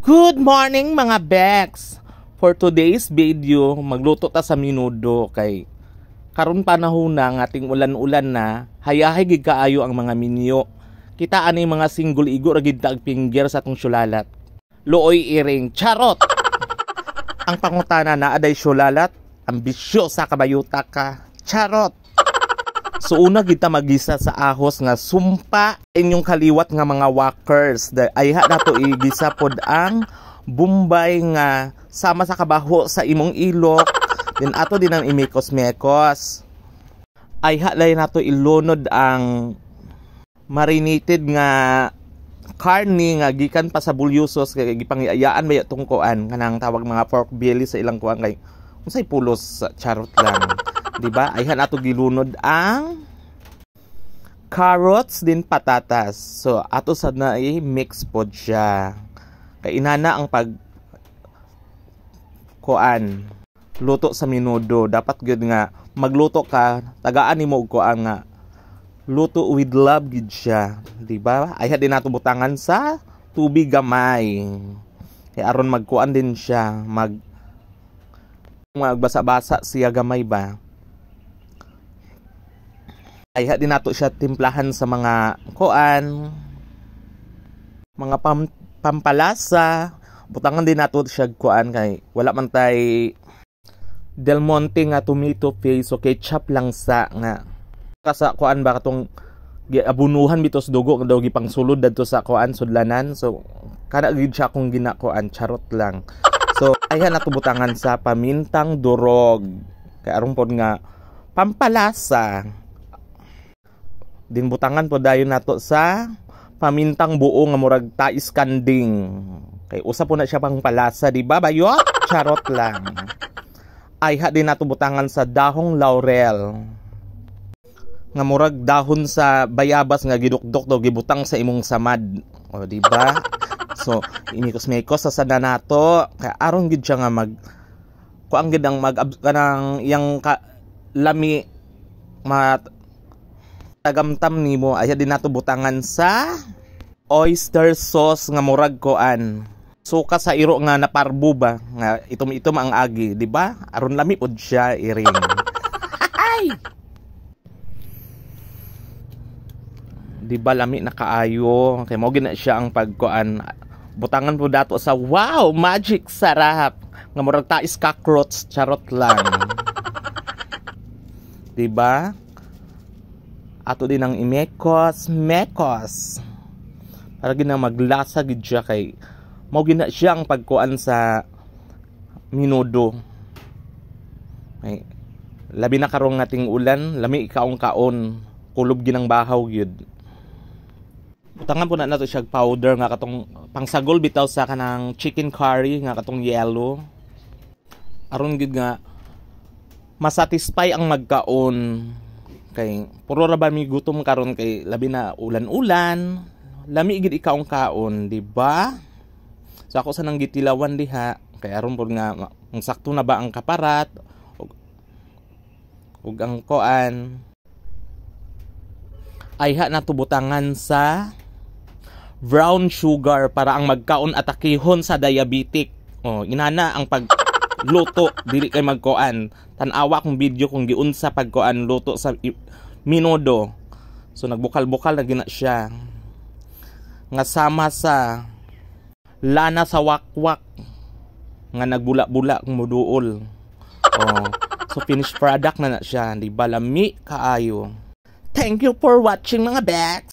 Good morning mga Bex! For today's video, magluto ta sa minudo kay karon panahon na nga ating ulan-ulan na, hayahay gid kaayo ang mga minyo. Kita ani mga single igo ra gid tag finger sa atong sulalat. Looy iring charot. Ang pangutana na aday sulalat, ambisyo sa kabayuta ka. Charot. So una kita magisa sa ahos nga sumpa inyong kaliwat nga mga walkers. Ayha na to igisa pod ang bumbay nga sama sa kabaho sa imong ilok. Then ato din ang imekos-mekos. Ayha lay na to ilunod ang marinated nga karni nga gikan pa sa bulyusos kay gipangiayaan may tungkoan kanang tawag mga pork belly sa ilang kuan kay unsay pulos charot lang. Diba? Ayhan ato gilunod ang carrots din patatas. So ato sad na i-mix pod siya. Kay inana ang pag kuan luto sa minudo. Dapat gyud nga magluto ka tagaan nimo og kuan nga luto with love gid siya. Diba? Ayha din nato butangan sa tubig gamay. Kay aron magkuan din siya, magbasa-basa siya gamay ba. Ayha din nato siya timplahan sa mga kuan, mga pampalasa. Butangan din nato siya kuan kay wala man tay Del Monte nga tomato paste o ketchup lang sa nga kasa kuan ba katong giabunuhan bitos dugo nga daw gipang sulod dadto sa kuan sudlanan. So kada gid siya kung ginakuan charot lang. So ayha nato butangan sa pamintang durog kay aron pod nga pampalasa. Din butangan po dayon nato sa pamintang buo nga murag tais kanding. Kay usa po na siya pang palasa, di ba? Bayot? Charot lang. Ayha din nato butangan sa dahong laurel. Nga murag dahon sa bayabas nga gidukdok daw gibutang sa imong samad. O di ba? So, imikos-mikos sa sada nato. Kay aron gid siya nga kuang gid ang kanang yang lami tagamtam nimo. Ayha din nato butangan sa oyster sauce nga murag koan suka sa iro nga naparbo ba nga itom-itom ang agi, di ba? Aron lami pod siya iring. Ay. Di ba lami na kaayo? Kay mo gina siya ang pagkuan. Butangan po dato sa wow, magic sarap. Nga murag tais cockroach, charot lang. Di ba? Ato din ang imekos para gina maglasa gid siya kay mao gina siya ang pagkuan sa minudo. Ay, labi na karong nating ulan, lami ikaong kaon, kulob ginang bahaw gyud. Butangan po na nato siya powder nga katong pangsagol bitaw sa kanang chicken curry nga katong yellow. Aron gid nga masatisfy ang magkaon. Kay puro ra ba mi gutom karon kay labi na ulan-ulan, lami gid ikaong kaon, di ba? So ako sa nang gitilawan diha kay aron pud nga ang sakto na ba ang kaparat ug ang koan. Ayha na tubutangan sa brown sugar para ang magkaon atakihon sa diabetic. Oh, inana ang pagluto dili kay magkoan. Tan-awa kong video kung giunsa pagkoan luto sa minudo. So nagbukal-bukal na gina siya. Nga sama sa lana sa wakwak nga nagbula-bula kung muduol. Oh, so finished product na siya, di ba? Lami kaayo. Thank you for watching mga Bex.